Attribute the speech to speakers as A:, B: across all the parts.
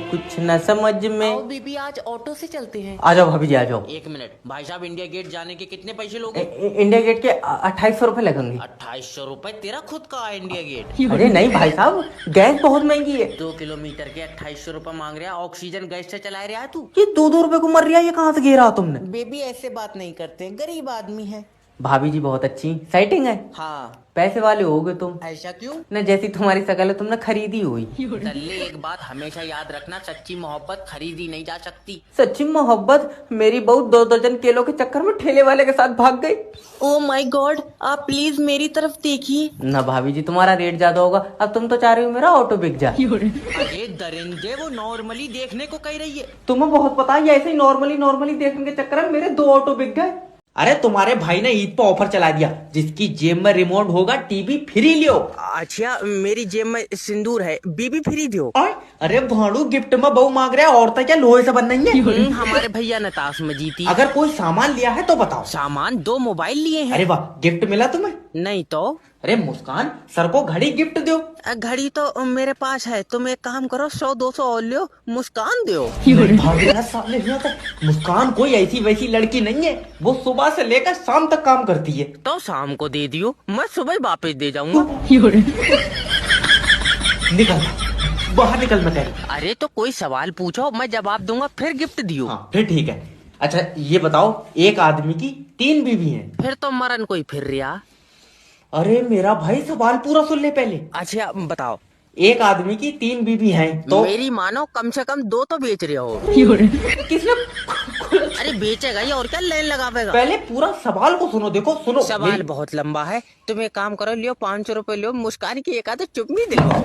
A: कुछ न समझ में।
B: आओ बीबी आज ऑटो से चलते हैं।
A: आ जाओ भाभी जी आ जाओ।
B: एक मिनट भाई साहब, इंडिया गेट जाने के कितने पैसे लोगे?
A: इंडिया गेट के 2800 रुपए लगेंगे।
B: 2800 रुपए? तेरा खुद का है इंडिया गेट?
A: अरे नहीं भाई साहब, गैस बहुत महंगी है।
B: 2 किलोमीटर के 2800 रुपए मांग रहा है। ऑक्सीजन गैस से चला रहा है तू?
A: ये 2-2 रुपए को मर रहा है, ये कहाँ से गिरा तुमने?
B: बेबी ऐसे बात नहीं करते, गरीब आदमी है।
A: भाभी जी बहुत अच्छी सेटिंग है।
B: हाँ
A: पैसे वाले होगे तुम।
B: ऐसा क्यों?
A: न जैसी तुम्हारी शकल है तुमने खरीदी हुई।
B: दल्ले एक बात हमेशा याद रखना, सच्ची मोहब्बत खरीदी नहीं जा सकती।
A: सच्ची मोहब्बत? मेरी बहू 2 दर्जन केलों के चक्कर में ठेले वाले के साथ भाग गई।
B: ओ माय गॉड, आप प्लीज मेरी तरफ देखिए।
A: ना भाभी जी तुम्हारा रेट ज्यादा होगा, अब तुम तो चाह रही हो मेरा ऑटो बिक जाए।
B: अरे दरिंदे, वो नॉर्मली देखने को कह रही है।
A: तुम्हें बहुत पता है, ऐसे ही नॉर्मली देखने के चक्कर में मेरे 2 ऑटो बिक गए। अरे तुम्हारे भाई ने ईद पर ऑफर चला दिया, जिसकी जेब में रिमोट होगा टीवी फ्री लियो।
B: अच्छा मेरी जेब में सिंदूर है, बीबी फ्री दियो।
A: अरे भाड़ू गिफ्ट में बहू मांग रहा है, औरतें क्या लोहे से बन रही है?
B: हमारे भैया ने ताश में जीती।
A: अगर कोई सामान लिया है तो बताओ।
B: सामान 2 मोबाइल लिए हैं।
A: अरे वाह, गिफ्ट मिला तुम्हें?
B: नहीं तो।
A: अरे मुस्कान, सर को घड़ी गिफ्ट दो।
B: घड़ी तो मेरे पास है, तुम एक काम करो 100-200 और लियो, मुस्कान दो।
A: सामने मुस्कान कोई ऐसी वैसी लड़की नहीं है, वो सुबह से लेकर शाम तक काम करती है।
B: तो शाम को दे दियो, मैं सुबह वापस दे जाऊंगा।
A: निकल बाहर, निकल मैं कह रही।
B: अरे तो कोई सवाल पूछो, मैं जवाब दूंगा, फिर गिफ्ट दियो।
A: हाँ फिर ठीक है। अच्छा ये बताओ, एक आदमी की 3 बीवी हैं।
B: फिर तो मरन कोई फिर रिया।
A: अरे मेरा भाई सवाल पूरा सुन ले पहले।
B: अच्छा बताओ।
A: एक आदमी की 3 बीवी हैं तो
B: मेरी मानो कम से कम 2 तो बेच रहे हो।
A: किसने?
B: अरे बेचेगा ही और क्या, लाइन लगावेगा।
A: पहले पूरा सवाल को सुनो, देखो सुनो।
B: सवाल बहुत लंबा है, तुम एक काम करो, लियो 500 रुपए लियो, मुस्कान की एक आध चुम्मी दिलवाओ।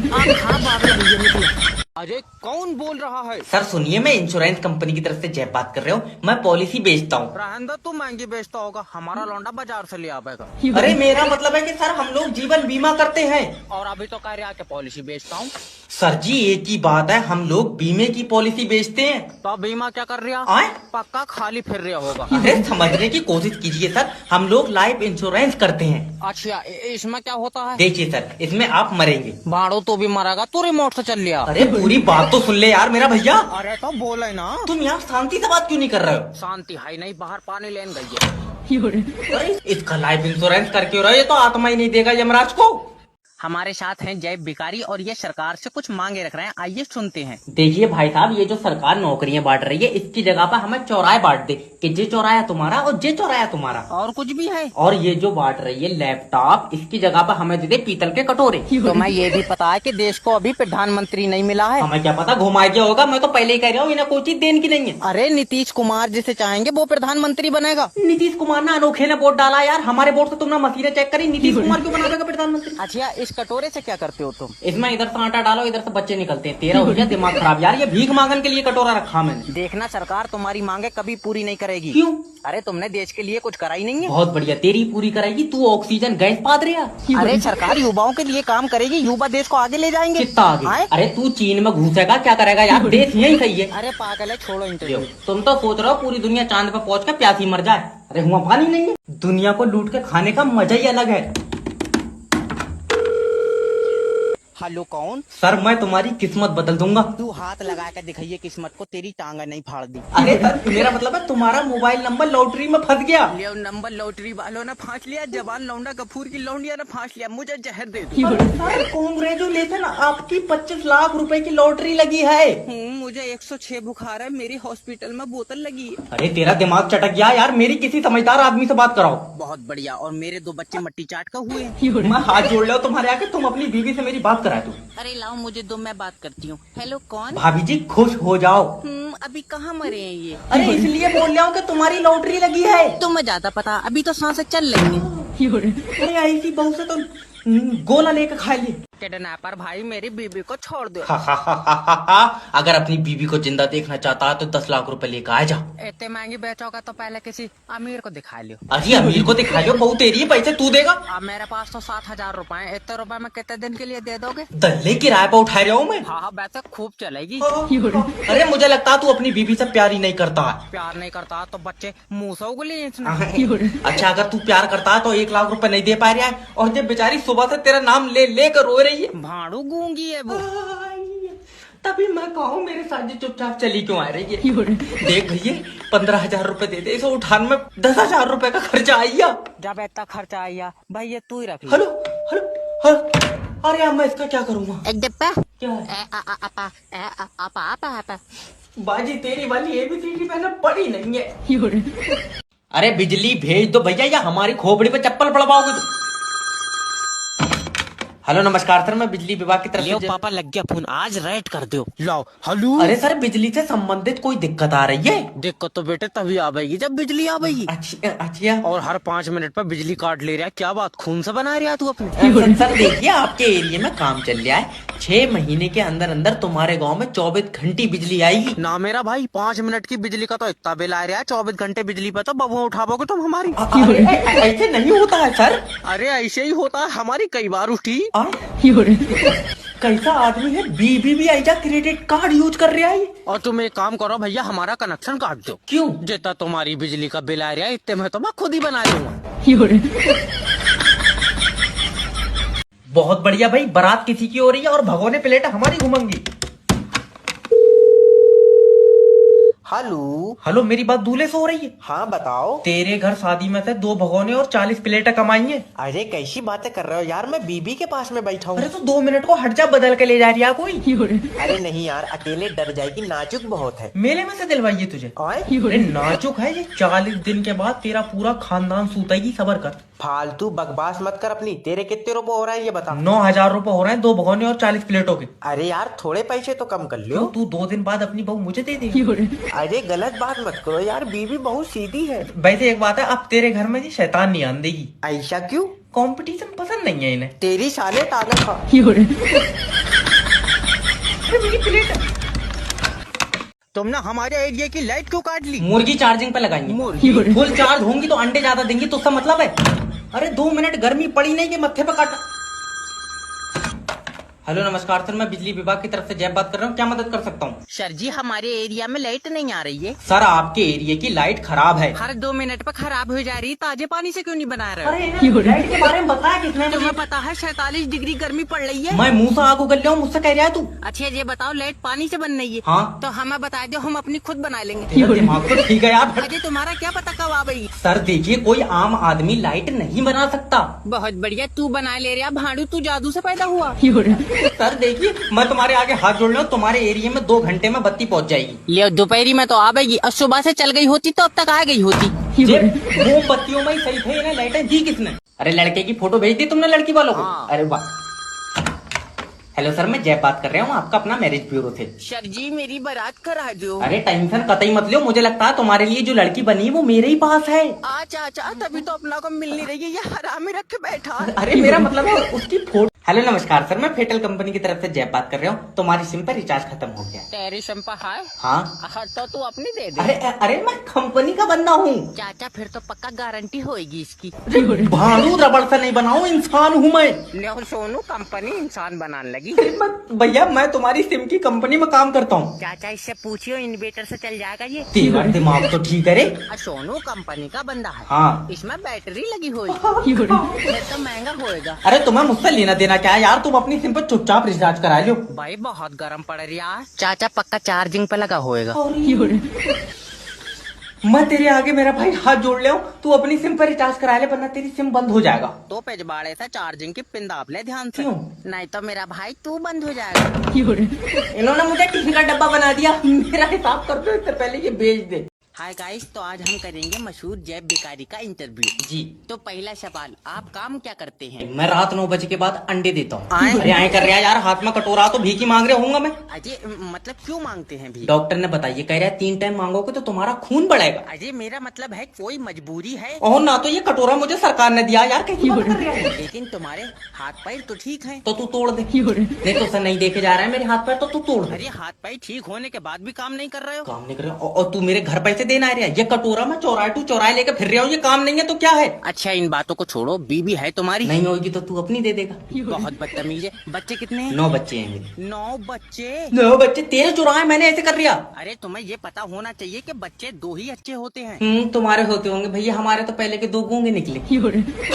B: हाँ बाबा भैया निकलो। अरे कौन बोल रहा है?
A: सर सुनिए, मैं इंश्योरेंस कंपनी की तरफ से जय बात कर रहा हूँ, मैं पॉलिसी बेचता हूँ।
B: रहन दो, तू महंगी बेचता होगा, हमारा लौंडा बाजार से ले आवेगा।
A: अरे मेरा मतलब है कि सर हम लोग जीवन बीमा करते हैं।
B: और अभी तो कह रहा है कि पॉलिसी बेचता हूँ।
A: सर जी एक ही बात है, हम लोग बीमे की पॉलिसी बेचते हैं।
B: तो बीमा क्या कर रहा?
A: आए?
B: पक्का खाली फिर रहा होगा।
A: अरे समझने की कोशिश कीजिए सर, हम लोग लाइफ इंश्योरेंस करते हैं।
B: अच्छा इसमें क्या होता है?
A: देखिए सर, इसमें आप मरेंगे।
B: भाड़ो तो भी मरेगा, तू रिमोट से चल लिया।
A: अरे पूरी बात तो सुन ले यार मेरा भैया।
B: अरे तो बोले ना।
A: तुम यहाँ शांति से बात क्यों नहीं कर रहे हो?
B: शांति है नहीं, बाहर पानी लेन गई है।
A: अरे इसका लाइफ इंश्योरेंस करके हो रहा है, ये तो आत्मा ही नहीं देगा यमराज को।
B: हमारे साथ हैं जय भिखारी और ये सरकार से कुछ मांगे रख रहे हैं, आइए सुनते हैं।
A: देखिए भाई साहब, ये जो सरकार नौकरियां बांट रही है, इसकी जगह पर हमें चौराहे बांट दे कि जे चौराया तुम्हारा और जे चौराया तुम्हारा।
B: और कुछ भी है?
A: और ये जो बांट रही है लैपटॉप, इसकी जगह पर हमें दे दे पीतल के कटोरे।
B: तो मैं ये भी पता है कि देश को अभी प्रधानमंत्री नहीं मिला है।
A: हमें क्या पता घुमा गया होगा, मैं तो पहले ही कह रहा हूँ इन्हें कोई चीज देने की नहीं है।
B: अरे नीतीश कुमार जिसे चाहेंगे वो प्रधानमंत्री बनेगा।
A: नीतीश कुमार ने अनोखे ने वोट डाला यार, हमारे वोट से तुमने मशीनें चेक करी, नीतीश कुमार क्यों बना देगा प्रधानमंत्री?
B: अच्छा इस कटोरे से क्या करते हो तुम?
A: इसमें इधर से आटा डालो, इधर से बच्चे निकलते हैं। तेरा हो गया दिमाग खराब यार, ये भीख मांगन के लिए कटोरा रखा मैंने।
B: देखना सरकार तुम्हारी मांगे कभी पूरी नहीं करेगी।
A: क्यों?
B: अरे तुमने देश के लिए कुछ करा ही नहीं है।
A: बहुत बढ़िया, तेरी पूरी कराएगी, तू ऑक्सीजन गैस पाद रहा।
B: अरे सरकार युवाओं के लिए काम करेगी, युवा देश को आगे ले जाएंगे।
A: कितना आगे? अरे तू चीन में घुसेगा क्या करेगा यार, देश यही सही है।
B: अरे पागल है, छोड़ो इंटरव्यू।
A: तुम तो सोच रहे हो पूरी दुनिया चांद पे पहुंच कर प्यासी मर जाए। अरे हुआ पानी नहीं है, दुनिया को लूट के खाने का मजा ही अलग है।
B: हेलो कौन?
A: सर मैं तुम्हारी किस्मत बदल दूंगा।
B: तू हाथ लगा कर दिखाइए किस्मत को, तेरी टांगा नहीं फाड़ दी।
A: अरे सर मेरा मतलब है तुम्हारा मोबाइल नंबर लॉटरी में फंस गया।
B: ले नंबर लॉटरी वालों ने फांस लिया, जवान लौंडा गफूर की लौंडिया ने फांस लिया, मुझे जहर दे दो।
A: सर कांग्रेचुलेशन, आपकी 25 लाख रुपए की लॉटरी लगी है।
B: मुझे 106 बुखार है, मेरी हॉस्पिटल में बोतल लगी है।
A: अरे तेरा दिमाग चटक गया यार, मेरी किसी समझदार आदमी से बात कराओ।
B: बहुत बढ़िया, और मेरे 2 बच्चे मट्टी चाट का हुए हैं।
A: मैं हाथ जोड़ लिया तुम्हारे आके, तुम अपनी बीवी से मेरी बात करा दो।
B: अरे लाओ मुझे दो, मैं बात करती हूँ। हेलो कौन?
A: भाभी जी खुश हो जाओ।
B: अभी कहाँ मरे हैं ये?
A: अरे इसलिए बोल रहा हूँ कि तुम्हारी लॉटरी लगी है।
B: तुम्हें ज्यादा पता, अभी तो सांसें चल रही हैं।
A: अरे ऐसी बहू से तो गोला लेकर खा लिए।
B: किडनैपर भाई मेरी बीबी को छोड़ दो।
A: अगर अपनी बीबी को जिंदा देखना चाहता है तो 10 लाख रुपए लेकर आ जा।
B: इतने महंगी बेचोगा तो पहले किसी अमीर को दिखा लियो।
A: अरे अमीर को दिखा लो, बहू तेरी है, पैसे तू देगा।
B: अब मेरे पास तो 7,000 रुपए हैं, इतने रुपए में कितने दिन के लिए दे दोगे?
A: दल्ले किराए पर उठा रहा हूँ मैं।
B: हाँ वैसे खूब चलेगी।
A: अरे मुझे लगता है तू अपनी बीबी से प्यार ही नहीं करता है।
B: प्यार नहीं करता तो बच्चे मुंह से उगली
A: अच्छा अगर तू प्यार करता है तो 1 लाख रुपए नहीं दे पा रहा है, और जब बेचारी सुबह से तेरा नाम ले लेकर रो रही है।
B: भाड़ू गूंगी है वो।
A: तभी मैं कहूँ मेरे साथ जो चुपचाप चली क्यों आ रही है। देख भैया 15,000 रुपए दे दे, इसे उठाने में 10,000 रुपए का खर्चा आइया।
B: जब इतना खर्चा आया भैया तू ही रख ले।
A: हेलो हेलो हेलो, अरे अब मैं इसका क्या करूँगा।
B: एक डिब्बा
A: क्या है
B: आपा
A: बाजी, तेरी वाली ABCD मैंने पढ़ी नहीं है। अरे बिजली भेज दो भैया, या हमारी खोपड़ी पे चप्पल पड़वाओगे तो। हेलो नमस्कार सर, मैं बिजली विभाग की तरफ से।
B: पापा लग गया फोन, आज रेड कर दो। लाओ हेलो।
A: अरे सर बिजली से संबंधित कोई दिक्कत आ रही है।
B: देखो तो बेटे तभी आवेगी जब बिजली आवेगी।
A: अच्छा
B: और हर 5 मिनट पर बिजली काट ले रहा है, क्या बात खून से बना रहा है तू अपने।
A: सर देखिए आपके एरिया में काम चल रहा है, 6 महीने के अंदर अंदर तुम्हारे गांव में 24 घंटे बिजली आएगी।
B: ना मेरा भाई 5 मिनट की बिजली का तो इतना बिल आ रहा है, 24 घंटे बिजली पे तो बबुआ उठाओगे तुम हमारी।
A: ऐसे नहीं होता है सर।
B: अरे ऐसे ही होता है, हमारी कई बार उठी।
A: कैसा आदमी है, BBVI का क्रेडिट कार्ड यूज कर रहा है।
B: और तुम एक काम करो भैया, हमारा कनेक्शन काट दो।
A: क्यों?
B: जितना तुम्हारी बिजली का बिल आ रहा है इतने में तो मैं खुद ही बना लूंगा।
A: बहुत बढ़िया भाई, बारात किसी की हो रही है और भगोने प्लेट हमारी घुमंगी।
B: हेलो
A: हेलो, मेरी बात दूल्हे से हो रही है।
B: हाँ बताओ।
A: तेरे घर शादी में से 2 भगोने और 40 प्लेटें कमाई है।
B: अरे कैसी बातें कर रहे हो यार, मैं बीबी के पास में बैठा हूँ।
A: अरे तो 2 मिनट को हट जा, बदल के ले जा रही है कोई।
B: अरे नहीं यार, अकेले डर जाएगी, नाजुक बहुत है।
A: मेले में से दिलवाइए तुझे। अरे नाजुक है ये, 40 दिन के बाद तेरा पूरा खानदान सूतेगी, सबर कर।
B: फालतू बकवास मत कर अपनी। तेरे कितने रुपए हो रहा है ये बता।
A: 9,000 रुपए हो रहे हैं 2 भगोने और 40 प्लेटों के।
B: अरे यार थोड़े पैसे तो कम कर लो।
A: तू 2 दिन बाद अपनी बहू मुझे दे दे।
B: अरे गलत बात मत करो यार, बीबी बहुत सीधी है।
A: वैसे एक बात है, अब तेरे घर में जी शैतान नहीं आन देगी।
B: ऐसा क्यों?
A: कंपटीशन पसंद नहीं है इन्हें।
B: तेरी साले ताकत खा। तुमने हमारे एरिया की लाइट क्यों काट ली?
A: मुर्गी चार्जिंग पे लगाएंगे।
B: मुर्गी
A: फुल चार्ज होंगी तो अंडे ज्यादा देंगी, तो उसका मतलब है। अरे 2 मिनट गर्मी पड़ी नहीं कि मत्थे पे काटा। हेलो नमस्कार सर, मैं बिजली विभाग की तरफ से जय बात कर रहा हूँ, क्या मदद कर सकता हूँ।
B: सर जी हमारे एरिया में लाइट नहीं आ रही है।
A: सर आपके एरिया की लाइट खराब है।
B: हर 2 मिनट पर खराब हो जा रही है, ताजे पानी से क्यों नहीं बना रहे?
A: अरे लाइट के बारे में बताया किसने?
B: तुम्हें पता है 47 डिग्री गर्मी पड़ रही है।
A: मैं मुंह से आग उगल रहा हूँ, मुझसे कह रहा है तू।
B: अच्छा ये बताओ, लाइट पानी से बन रही है?
A: हाँ।
B: तो हमें बता दो, हम अपनी खुद बना लेंगे।
A: तेरा दिमाग तो ठीक है यार।
B: अजय तुम्हारा क्या पता कब आ गई?
A: सर देखिए, कोई आम आदमी लाइट नहीं बना सकता।
B: बहुत बढ़िया, तू बना ले रहा भाड़ू, तू जादू से पैदा हुआ।
A: सर देखिए, मैं तुम्हारे आगे हाथ जोड़ रहा हूँ, तुम्हारे एरिया में 2 घंटे में बत्ती पहुँच जाएगी।
B: ये दोपहरी में तो आ गई, और सुबह से चल गई होती तो अब तक आ गई होती।
A: मोमबत्तियों में ही सही थे, इन्हें लाइटें दी किसने? अरे लड़के की फोटो भेज दी तुमने लड़की वालों को?
B: हाँ।
A: अरे वाह। हेलो सर, मैं जय बात कर रहा हूँ आपका अपना मैरिज ब्यूरो से।
B: सर जी मेरी बारात करा दो।
A: अरे टेंशन कतई मत लो, मुझे लगता है तुम्हारे लिए जो लड़की बनी है वो मेरे ही पास है।
B: अच्छा अच्छा, तभी तो अपना को मिल नहीं रही है, ये हरामी रख के बैठा।
A: अरे मेरा मतलब है उसकी फोटो। हेलो नमस्कार सर, मैं फेटल कंपनी की तरफ से जय बात कर रहा हूँ, तुम्हारी सिम पर रिचार्ज खत्म हो गया।
B: तेरी शंपा है?
A: हाँ।
B: तो तू अपनी दे दे।
A: अरे अरे मैं कंपनी का बंदा हूँ।
B: चाचा फिर तो पक्का गारंटी होगी इसकी।
A: भालू रबड़ से नहीं बनाऊँ, इंसान हूँ मैं।
B: ले सोनू, कंपनी इंसान बनाने लगी।
A: भैया मैं तुम्हारी सिम की कंपनी में काम करता हूँ।
B: चाचा इससे पूछियो, इन्वेटर से चल जाएगा ये।
A: तेरा दिमाग तो ठीक है रे।
B: सोनू कंपनी का बंदा है।
A: हाँ।
B: इसमें बैटरी लगी हुई फिर तो महंगा होएगा।
A: अरे तुम्हें मुझसे लेना देना क्या है यार, तुम अपनी सिम पर चुपचाप रिचार्ज करा लो।
B: भाई बहुत गर्म पड़ रहा है। चाचा पक्का चार्जिंग पे लगा होएगा।
A: मैं तेरे आगे मेरा भाई हाथ जोड़ ले, तू अपनी सिम पर रिचार्ज करा ले, वरना तेरी सिम बंद हो जाएगा।
B: तो पेजबाड़े से चार्जिंग की पिन दाब ले ध्यान से।
A: क्यों?
B: नहीं तो मेरा भाई तू बंद हो जाएगा।
A: इन्होंने मुझे टिफिन का डब्बा बना दिया, मेरा हिसाब कर दो, इससे पहले ये बेच दे।
B: हाय गाइस, तो आज हम करेंगे मशहूर जैब बेकारी का इंटरव्यू।
A: जी।
B: तो पहला सवाल, आप काम क्या करते हैं?
A: मैं रात 9 बजे के बाद अंडे देता हूँ।
B: आए?
A: अरे आए कर रहा है यार, हाथ में कटोरा तो भीख ही मांग रहे होऊंगा मैं।
B: अजय मतलब क्यों मांगते हैं भी?
A: डॉक्टर ने बताइए, कह रहा है 3 टाइम मांगोगे तो तुम्हारा खून बढ़ेगा।
B: अजय मेरा मतलब है कोई मजबूरी है?
A: और ना तो ये कटोरा मुझे सरकार ने दिया यार, कैसी बात कर रहा है।
B: लेकिन तुम्हारे हाथ पैर तो ठीक है।
A: तो तू तोड़ दे। नहीं तो सर नहीं देखे जा रहा है मेरे हाथ पैर, तो तू तोड़ दे।
B: अरे हाथ पैर ठीक होने के बाद भी काम नहीं कर रहे हो?
A: काम नहीं कर रहा और तू मेरे घर पैसे देना है? ये कटोरा मैं चौराहे टू चौराहे लेकर फिर रहा हूँ, ये काम नहीं है तो क्या है?
B: अच्छा इन बातों को छोड़ो, बीबी है तुम्हारी?
A: नहीं होगी तो तू अपनी दे देगा।
B: बहुत बदतमीज है। बच्चे कितने हैं?
A: 9 बच्चे हैं मेरे।
B: 9 बच्चे?
A: 9 बच्चे तेरे चौराहे मैंने ऐसे कर लिया।
B: अरे तुम्हें ये पता होना चाहिए कि बच्चे 2 ही अच्छे होते हैं।
A: तुम्हारे होते होंगे भैया, हमारे तो पहले के 2 गूंगे निकले।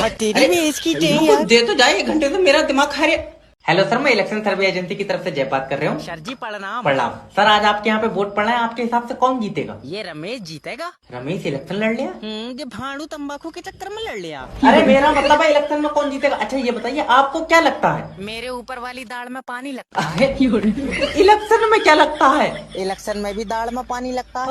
B: तेरी भी इसकी
A: दे तो जाए, 1 घंटे से मेरा दिमाग खा रहा है। हेलो सर, मैं इलेक्शन सर्वे एजेंसी की तरफ से जय बात कर रहा हूँ।
B: सर जी प्रणाम।
A: प्रणाम सर, आज आपके यहाँ पे वोट पड़ना है, आपके हिसाब से कौन जीतेगा?
B: ये रमेश जीतेगा।
A: रमेश इलेक्शन लड़ लिया?
B: ये भाड़ू तंबाकू के चक्कर में लड़ लिया।
A: अरे मेरा मतलब है इलेक्शन में कौन जीतेगा। अच्छा ये बताइए आपको क्या लगता है?
B: मेरे ऊपर वाली दाल में पानी लगता है।
A: इलेक्शन में क्या लगता है?
B: इलेक्शन में भी दाल में पानी लगता है।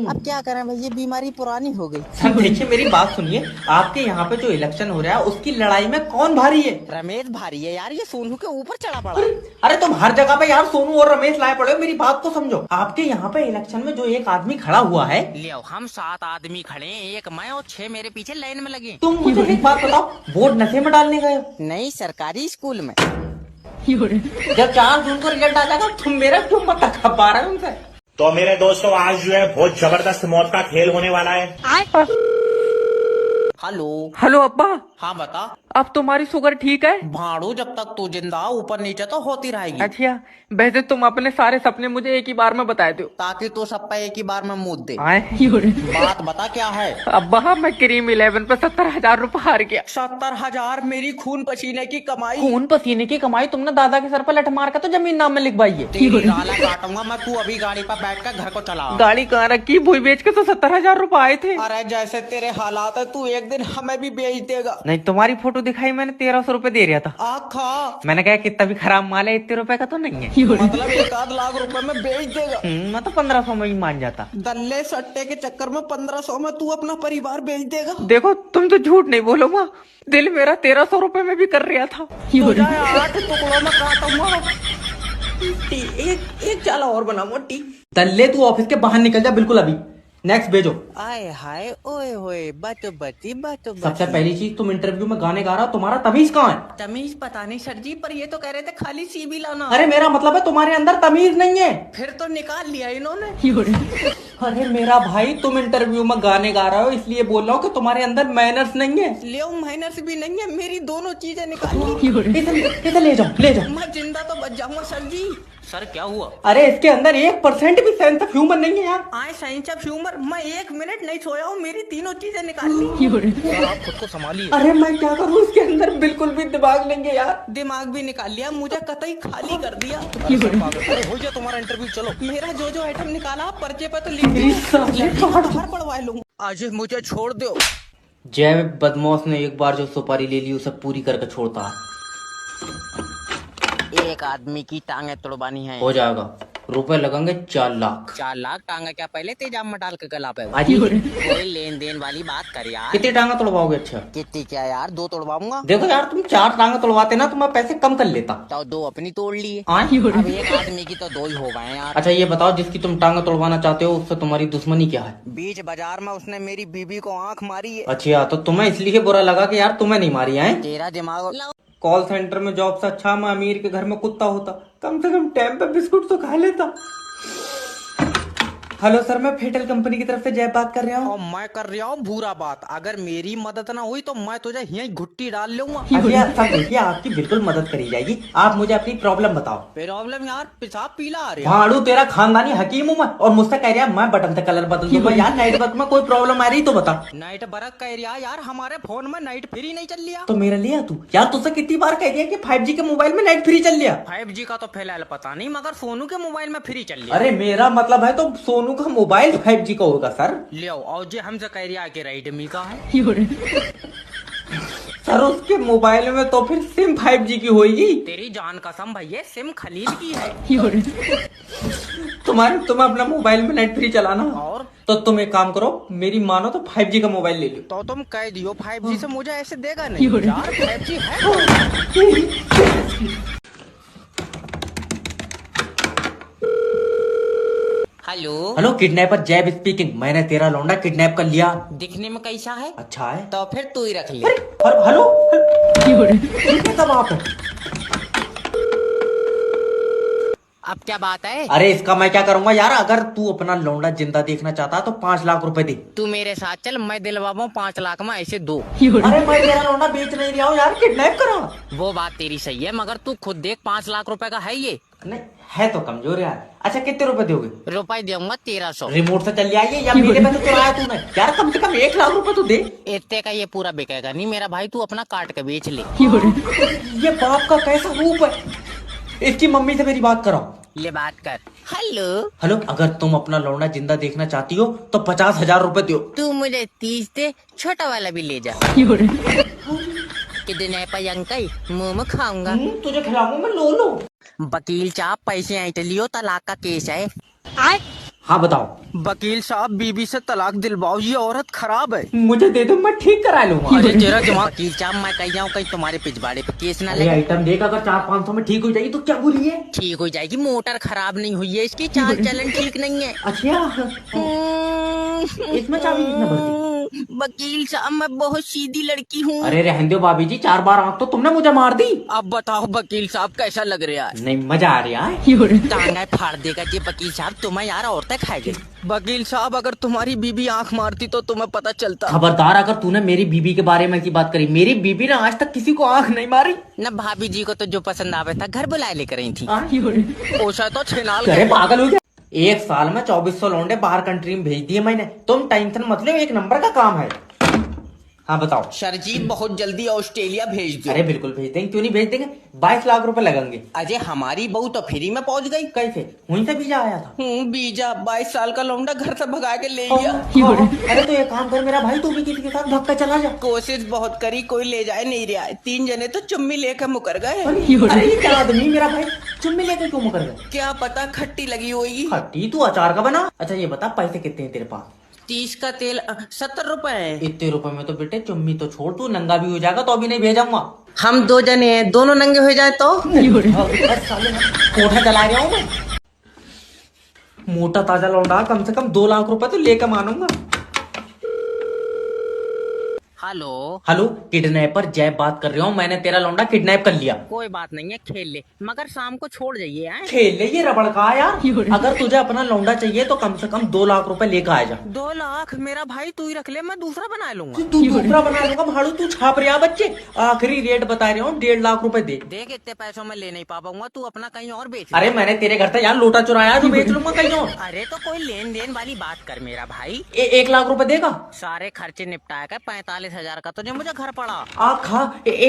B: अब क्या करें भाई, ये बीमारी पुरानी हो गई।
A: सर देखिए मेरी बात सुनिए, आपके यहाँ पे जो इलेक्शन हो रहा है उसकी लड़ाई में कौन भारी है?
B: रमेश भारी है यार, ये सोनू के ऊपर चढ़ा पड़ा।
A: अरे तुम हर जगह पे यार सोनू और रमेश लाए पड़े हो, मेरी बात को समझो। आपके यहाँ पे इलेक्शन में जो एक आदमी खड़ा हुआ है,
B: लियो हम 7 आदमी खड़े हैं, एक मैं और 6 मेरे पीछे लाइन में लगे।
A: तुम मुझे एक बात बताओ, वोट नशे में डालने गए हो?
B: नहीं, सरकारी स्कूल में।
A: जब 4 जून को रिजल्ट आ जाएगा तुम मेरा क्यों मत खपा रहे हो उनसे?
C: तो मेरे दोस्तों आज जो है बहुत जबरदस्त मौत का खेल होने वाला है।
B: हेलो।
A: हेलो अब्बा,
B: हाँ बता।
A: अब तुम्हारी शुगर ठीक है?
B: भाड़ू जब तक तू जिंदा ऊपर नीचे तो होती रहेगी।
A: अच्छा, वैसे तुम अपने सारे सपने मुझे एक ही बार में बता दो
B: ताकि तू सब पे एक ही बार में मुद दे।
A: आए।
B: बात बता क्या है?
A: अब्बा मैं क्रीम 11 पे 70,000 रूपए हार गया।
B: 70,000 मेरी खून पसीने की कमाई।
A: खून पसीने की कमाई तुमने दादा के सर पर लठ मार कर तो जमीन नाम में लिखवाई है।
B: तेरी गाला काटूंगा मैं, तू अभी गाड़ी पर बैठ कर घर को चला।
A: गाड़ी कहाँ रखी? भूई बेच के तो 70,000 रूपए आए थे।
B: अरे जैसे तेरे हालात है, तू एक दिन हमें भी बेच देगा।
A: नहीं, तुम्हारी फोटो दिखाई मैंने, 1300 रूपए दे रहा था।
B: आखा
A: मैंने कहा कितना भी खराब माल है, इतने रुपए का तो नहीं है।
B: मतलब 1 लाख रुपए में बेच देगा।
A: मैं तो 1500 में ही मान जाता।
B: दल्ले सट्टे के चक्कर में 1500 में तू अपना परिवार बेच देगा।
A: देखो तुम तो झूठ नहीं बोलो माँ, दिल मेरा 1300 रूपए में भी कर रहा था।
B: तुझे 8 टुकड़ों में काटूंगा।
A: एक चाला और बना मोटी। दल्ले तू ऑफिस के बाहर निकल जा बिल्कुल अभी। नेक्स्ट भेजो।
B: आए हाय ओए होए बातो बती।
A: सबसे पहली चीज, तुम इंटरव्यू में गाने गा रहा हो, तुम्हारा तमीज कहाँ है?
B: तमीज पता नहीं सर जी, पर ये तो कह रहे थे खाली सीबी लाना।
A: अरे मेरा मतलब है तुम्हारे अंदर तमीज नहीं है।
B: फिर तो निकाल लिया इन्होंने।
A: अरे मेरा भाई, तुम इंटरव्यू में गाने गा रहे हो इसलिए बोल रहा हूँ कि तुम्हारे अंदर मैनर्स नहीं है।
B: लियो माइनर्स भी नहीं है, मेरी दोनों चीजें निकाल ली।
A: इधर ले जाओ।
B: मैं जिंदा तो बच जाऊंगा सर जी। सर क्या हुआ?
A: अरे इसके अंदर 1% भी सेंस ऑफ ह्यूमर नहीं है यार।
B: आए साइंस ऑफ ह्यूमर, मैं 1 मिनट नहीं सोया हूँ, मेरी तीनों चीजें निकाल ली। आप खुद को संभालिए।
A: अरे मैं क्या करूँ, इसके अंदर बिल्कुल भी दिमाग नहीं है यार।
B: दिमाग भी निकाल लिया, मुझे कतई खाली कर दिया। अरे हो गया तुम्हारा इंटरव्यू, चलो। मेरा जो आइटम निकाला पर्चे पे तो लिख दिया, बाहर पढ़वा लूँ। आज मुझे छोड़ दो।
A: जय बदमाश ने एक बार जो सुपारी ले ली उसे पूरी करके छोड़ता है।
B: एक आदमी की टांगे तोड़वानी है।
A: हो जाएगा, रुपए लगेंगे 4 लाख।
B: 4 लाख टांगा क्या पहले तेजाब में डाल के गला पे?
A: अजी
B: कोई लेन देन वाली बात कर यार।
A: कितनी टांगा तोड़वाओगे? अच्छा
B: कितनी क्या यार, 2 तोड़वाऊंगा।
A: देखो यार, तुम 4 टांगा तोड़वाते ना तो मैं पैसे कम कर लेता।
B: तो 2 अपनी तोड़ लिए।
A: अब
B: एक आदमी की तो 2 ही हो गए यार।
A: अच्छा ये बताओ, जिसकी तुम टांगा तोड़वाना चाहते हो उससे तुम्हारी दुश्मनी क्या है?
B: बीच बाजार में उसने मेरी बीबी को आंख मारी है।
A: अच्छा, तो तुम्हें इसलिए बुरा लगा कि यार तुम्हें नहीं मारी है?
B: तेरा दिमाग।
A: कॉल सेंटर में जॉब से अच्छा मैं अमीर के घर में कुत्ता होता, कम से कम टाइम पे बिस्कुट तो खा लेता। हेलो सर, मैं फेटल कंपनी की तरफ से जय बात कर रहा हूँ।
B: और मैं कर रहा हूँ बुरा बात। अगर मेरी मदद ना हुई तो मैं तुझे यहीं घुट्टी डाल लूंगा।
A: अच्छा सर देखिए, आपकी बिल्कुल मदद करी जाएगी। आप मुझे अपनी प्रॉब्लम बताओ।
B: प्रॉब्लम यार, पेशाब पीला आ रहा है।
A: भाड़ू तेरा खानदानी हकीम हूँ मैं, और मुझसे कह रहा मैं बटन से कलर बदल दूंगा। यार नाइट वर्क में कोई प्रॉब्लम आ रही तो बता।
B: नाइट वर्क कह रहा यार, हमारे फोन में नाइट फ्री नहीं चल लिया।
A: तो मेरा लिया तू यार, तुझसे कितनी बार कह दिया कि 5G के मोबाइल में नाइट फ्री चल लिया।
B: 5G का तो फिलहाल पता नहीं, मगर सोनू के मोबाइल में फ्री चल लिया।
A: अरे मेरा मतलब है तो सोनू का मोबाइल 5G का होगा सर।
B: लियो और जो हमसे कह रहा है कि रेडमी का है।
A: सर उसके मोबाइल में तो फिर सिम 5G की होगी।
B: तेरी जान कसम भैया, सिम खलील की है।
A: तुम अपना मोबाइल में नेट फ्री चलाना।
B: और
A: तो तुम एक काम करो, मेरी मानो तो 5G का मोबाइल ले लो।
B: तो तुम कह दियो 5G से मुझे ऐसे देगा नहीं यार। 5G है।
A: हेलो किडनैपर जैब स्पीकिंग। मैंने तेरा लौंडा किडनैप कर लिया।
B: दिखने में कैसा है?
A: अच्छा है।
B: तो फिर तू ही रख ले।
A: हेलो कब आप?
B: अब क्या बात है?
A: अरे इसका मैं क्या करूंगा यार, अगर तू अपना लौंडा जिंदा देखना चाहता तो 5 लाख रुपए दे।
B: तू मेरे साथ चल, मैं दिलवाऊँ 5 लाख में ऐसे दो।
A: अरे मैं तेरा लौंडा बेच नहीं रहा हूँ यार, किडनैप करा।
B: वो बात तेरी सही है, मगर तू खुद देख 5 लाख रुपए का है ये।
A: नहीं है तो कमजोर यार। अच्छा कितने रुपए दोगे?
B: रुपए दूंगा 1300।
A: रिमोट से चल जाइए या मेरे पैसे चुराया तूने यार, कम से कम 1 लाख रुपए तो दे।
B: इतने का ये पूरा बिकेगा नहीं मेरा भाई, तू अपना काट के बेच ले।
A: ये बाप का कैसा रूप है। इसकी मम्मी से मेरी बात कराओ।
B: ले बात कर। हेलो
A: हेलो, अगर तुम अपना लौंडा जिंदा देखना चाहती हो तो 50,000 रुपए दो।
B: तू मुझे 30 दे, छोटा वाला भी ले जा। कितने पे अंकल, मुंह में खाऊंगा।
A: तुझे खिलाऊंगा मैं, लो लो।
B: वकील साहब पैसे ऐंठ लियो, तलाक का केस है।
A: हाँ बताओ।
B: वकील साहब बीबी से तलाक दिलवाओ, ये औरत खराब है।
A: मुझे दे दो, मैं ठीक करा लूंगा।
B: अरे तेरा दिमाग। वकील साहब मैं कह जाऊँ कहीं तुम्हारे पिछवाड़े पे केस ना
A: अरे
B: लगे।
A: आइटम देख, अगर 400-500 में ठीक हो जाएगी तो क्या बुरी है।
B: ठीक हो जाएगी, मोटर खराब नहीं हुई है इसकी, चाल चलन ठीक नहीं है।
A: अच्छा इसमें चाबी कितना भरती?
B: वकील साहब मैं बहुत सीधी लड़की हूँ।
A: अरे रहने दो भाभी जी, 4 बार आंख तो तुमने मुझे मार दी।
B: अब बताओ वकील साहब कैसा लग रहा है?
A: नहीं मजा आ रहा है।
B: टांगा फाड़ देगा जी वकील साहब, तुम्हें यार औरतें खाएगी। वकील साहब अगर तुम्हारी बीबी आंख मारती तो तुम्हें पता चलता।
A: खबरदार अगर तूने मेरी बीबी के बारे में ऐसी बात करी, मेरी बीबी ने आज तक किसी को आंख नहीं मारी।
B: न भाभी जी को तो जो पसंद आवे था घर बुलाए लेकर आई थी। ओशा तो छेनाल
A: अरे
B: गए।
A: पागल हो गया। 1 साल में 2400 लौंडे बाहर कंट्री में भेज दिए मैंने। तुम टेंशन मत लो, 1 नंबर का काम है। हाँ बताओ।
B: सर जी बहुत जल्दी ऑस्ट्रेलिया भेज दो।
A: अरे बिल्कुल भेज देंगे, क्यों नहीं भेज देंगे। 22 लाख रुपए लगेंगे।
B: अजय हमारी बहू तो फ्री में पहुंच गई।
A: कैसे? वहीं से वीजा आया था।
B: बीजा 22 साल का लौंडा घर से भगा के ले गया।
A: अरे तो एक काम कर मेरा भाई, तू भी किसी के साथ भाग कर चला जा।
B: कोशिश बहुत करी, कोई ले जाए नहीं रहा है। 3 जने तो चुम्मी लेकर मुकर गए।
A: अरे ये क्या आदमी, मेरा भाई चुम्मी लेकर क्यों मुकर गया?
B: क्या पता खट्टी लगी होगी।
A: खट्टी तू अचार का बना। अच्छा ये बता पैसे कितने हैं तेरे पास?
B: 30 का तेल 70 रुपए है।
A: इतने रुपए में तो बेटे चुम्मी तो छोड़, तू नंगा भी हो जाएगा तो अभी नहीं भेजूंगा।
B: हम 2 जने हैं, दोनों नंगे हो जाए तो।
A: कोठा चला रहा हूँ मैं। मोटा ताजा लौंडा, कम से कम 2 लाख रुपए तो लेकर मानूंगा।
B: हेलो
A: हेलो, किडनैपर जय बात कर रहा हूँ। मैंने तेरा लौंडा किडनैप कर लिया।
B: कोई बात नहीं है, खेल ले, मगर शाम को छोड़ जाइए।
A: खेल ले, ये रबड़ का यार। अगर तुझे अपना लौंडा चाहिए तो कम से कम 2 लाख रुपए लेकर आ जा।
B: 2 लाख मेरा भाई तू ही रख ले, मैं दूसरा बना लूंगा।
A: तू दूसरा बना लूंगा भाड़ू, तू छाप रहा बच्चे। आखिरी रेट बता रहा हूँ, 1.5 लाख रुपए दे।
B: देख इतने पैसों में ले नहीं पाऊंगा, तू अपना कहीं और बेच।
A: अरे मैंने तेरे घर से यार लोटा चुराया, जो बेच लूंगा कहीं और।
B: अरे तो कोई लेन देन वाली बात कर मेरा भाई।
A: 1 लाख रुपए देगा?
B: सारे खर्चे निपटाया कर, 45,000 का तुझे मुझे घर पड़ा।
A: आखा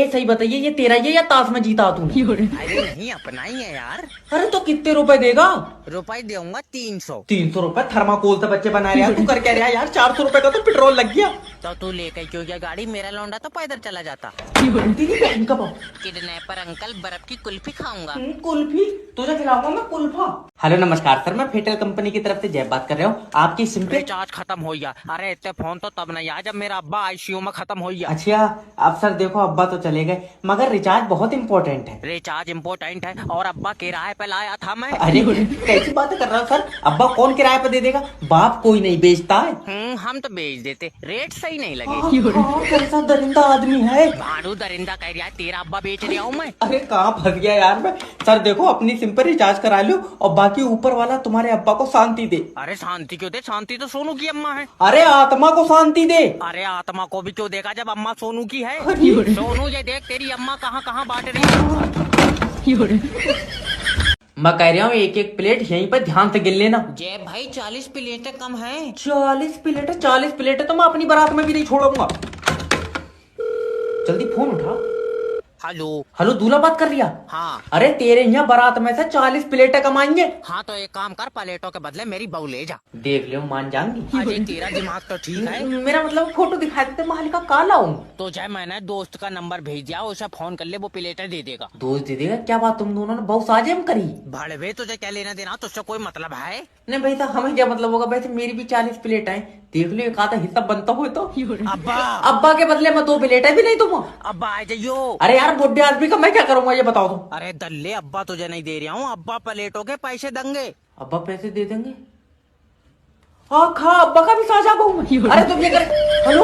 A: सही बताइए, ये तेरा ये या ताश में जीता तू?
B: अरे नहीं अपना ही है यार।
A: अरे तो कितने रुपए देगा?
B: रुपए दूंगा 300।
A: 300 रुपए थर्माकोल से बच्चे बना रहे हैं, तू कर क्या रहा है यार? 400 रुपए का तो पेट्रोल लग गया।
B: तो तू लेकर क्यों गया गाड़ी? मेरा लौंडा तो पैदल चला जाता।
A: तेरी बहन का बाप।
B: किडनैपर अंकल बर्फ की कुल्फी खाऊंगा।
A: कुल्फी तुझे खिलाऊंगा मैं, कुल्फा। हेलो नमस्कार सर, मैं फेटल कंपनी की तरफ से जय बात कर रहा हूँ। आपकी सिम पे
B: रिचार्ज खत्म हो गया। अरे इतने फोन तो तब नहीं आया जब मेरा अब्बा आईसीयू में खत्म हो गया।
A: अच्छा अब सर देखो, अब्बा तो चले गए मगर रिचार्ज बहुत इम्पोर्टेंट है।
B: रिचार्ज इम्पोर्टेंट है और अब्बा किराए पे लाया था मैं।
A: अरे कैसी बात कर रहा हूँ सर, अब्बा कौन किराए पे दे देगा? बाप कोई नहीं बेचता है।
B: हम तो बेच देते, रेट सही नहीं लगे।
A: कैसा दरिंदा आदमी है।
B: भाड़ू दरिंदा कह रहा है, तेरा अब्बा बेच रहा हूँ मैं।
A: अरे कहाँ फंस गया यार मैं। सर देखो अपनी सिम पर रिचार्ज करा लो और बाकी ऊपर वाला तुम्हारे अब्बा को शांति दे।
B: अरे शांति क्यों दे? शांति तो सोनू की अम्मा है।
A: अरे आत्मा को शांति दे।
B: अरे आत्मा को भी क्यों देगा जब अम्मा सोनू की है? सोनू ये देख तेरी अम्मा कहाँ कहाँ बांट रही है।
A: मैं कह रहा हूँ 1-1 प्लेट यहीं पर ध्यान से गिन लेना।
B: जय भाई 40 प्लेटें कम है।
A: 40 प्लेट तो मैं अपनी बारात में भी नहीं छोड़ूंगा। जल्दी फोन उठा।
B: हेलो
A: हेलो, दूल्हा बात कर रिया?
B: हाँ।
A: अरे तेरे यहाँ बारात में से 40 प्लेटें कमाएंगे।
B: हाँ तो एक काम कर, प्लेटों के बदले मेरी बहू ले जा।
A: देख लो मान जाएंगी।
B: अरे तेरा दिमाग तो ठीक है।
A: मेरा मतलब फोटो दिखा देते मालिका काला हूँ।
B: तो जय मैंने दोस्त का नंबर भेज दिया, उसे फोन कर ले, वो प्लेटें दे देगा।
A: दोस्त दे देगा? क्या बात, तुम दोनों ने बहुत साजिश करी।
B: भड़वे तुझे क्या लेना देना, तुझसे कोई मतलब है?
A: नहीं भाई साहब, हमें क्या मतलब होगा? वैसे मेरी भी 40 प्लेट है, देख लो एक आधा हिस्सा बनता हो तो।
B: अब्बा
A: अब्बा के बदले में 2 प्लेटें भी नहीं दूंगा।
B: अब्बा आ जाइयो।
A: अरे यार बुढ़े आदमी का मैं क्या करूंगा ये बताओ तुम।
B: अरे दल्ले अब्बा तुझे नहीं दे रहा हूँ, अब्बा प्लेटों के पैसे देंगे।
A: अब्बा पैसे दे देंगे? हाँ खा, अब्बा का भी साझा कहूँ। अरे तुम ये कर। हेलो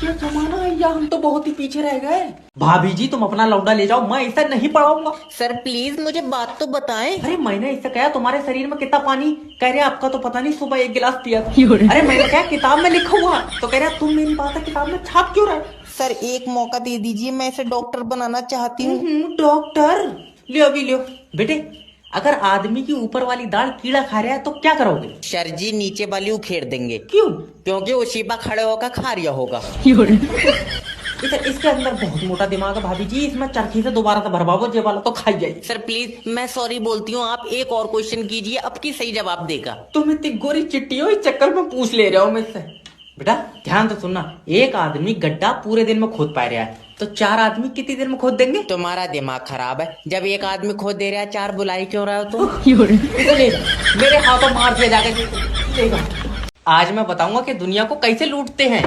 A: क्या जमाना है या हम तो बहुत ही पीछे रह गए। भाभी जी तुम अपना लौंडा ले जाओ, मैं इसे नहीं पढ़ाऊंगा।
B: सर प्लीज मुझे बात तो बताएं।
A: अरे मैंने इससे कहा तुम्हारे शरीर में कितना पानी, कह रहे आपका तो पता नहीं, सुबह 1 गिलास पिया था। अरे मैंने कहा किताब में लिखा हुआ, तो कह रहा तुम मेरी बात है किताब में छाप क्यों रहे।
B: सर एक मौका दे दीजिए, मैं इसे डॉक्टर बनाना चाहती हूँ।
A: डॉक्टर लियो अभी लियो। बेटे अगर आदमी की ऊपर वाली दाढ़ कीड़ा खा रहा है तो क्या करोगे।
B: सर जी नीचे वाली उखेड़ देंगे।
A: क्यों।
B: क्योंकि वो शिपा खड़े होकर खा रिया होगा।
A: इसके अंदर बहुत मोटा दिमाग है भाभी जी, इसमें चरखी से दोबारा से भरवाओ, जे वाला तो खाई जाए।
B: सर प्लीज मैं सॉरी बोलती हूँ, आप एक और क्वेश्चन कीजिए, अब की सही जवाब देगा।
A: तुम इतनी गोरी चिट्टी हो, इस चक्कर में पूछ ले रहा हूँ मुझसे। बेटा ध्यान से सुनना, एक आदमी गड्ढा पूरे दिन में खोद पा रहा है, तो 4 आदमी कितनी देर में खोद देंगे।
B: तुम्हारा दिमाग खराब है, जब एक आदमी खोद दे रहा है 4 बुलाई क्यों रहा हो तुम।
A: इसे ले जा, मेरे हाथों मार दिया जाकर। आज मैं बताऊंगा कि दुनिया को कैसे लूटते हैं।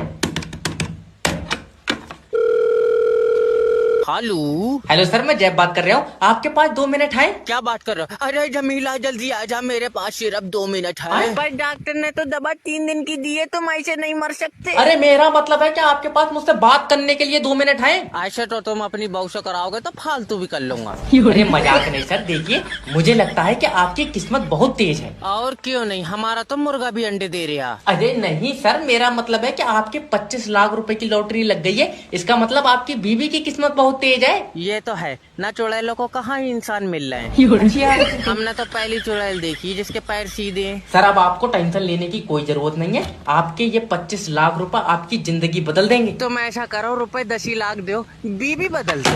A: हेलो सर, मैं जैब बात कर रहा हूँ, आपके पास 2 मिनट है।
B: क्या बात कर रहे हो। अरे जमीला जल्दी आ जा, मेरे पास सिर्फ 2 मिनट है। पर डॉक्टर ने तो दवा 3 दिन की दी है, तुम ऐसे नहीं मर सकते।
A: अरे मेरा मतलब है कि आपके पास मुझसे बात करने के लिए 2 मिनट है।
B: ऐसे तो तुम अपनी बहू से कराओगे तो फालतू भी कर लूंगा।
A: अरे मजाक नहीं सर, देखिए मुझे लगता है कि आपकी किस्मत बहुत तेज है।
B: और क्यों नहीं, हमारा तो मुर्गा भी अंडे दे रहा।
A: अरे नहीं सर, मेरा मतलब है कि आपके 25 लाख रुपए की लॉटरी लग गई है, इसका मतलब आपकी बीवी की किस्मत बहुत तेज है।
B: ये तो है ना, चुड़ैलों को कहाँ इंसान मिल रहे हैं। हमने तो पहली चुड़ैल देखी जिसके पैर सीधे हैं।
A: सर अब आपको टेंशन लेने की कोई जरूरत नहीं है, आपके ये 25 लाख रुपए आपकी जिंदगी बदल देंगे।
B: तुम ऐसा करो, रुपए 10 लाख दो, बीबी बदल दो।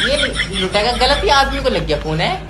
A: ये लुटेगा, गलत ही आदमी को लग गया फोन है।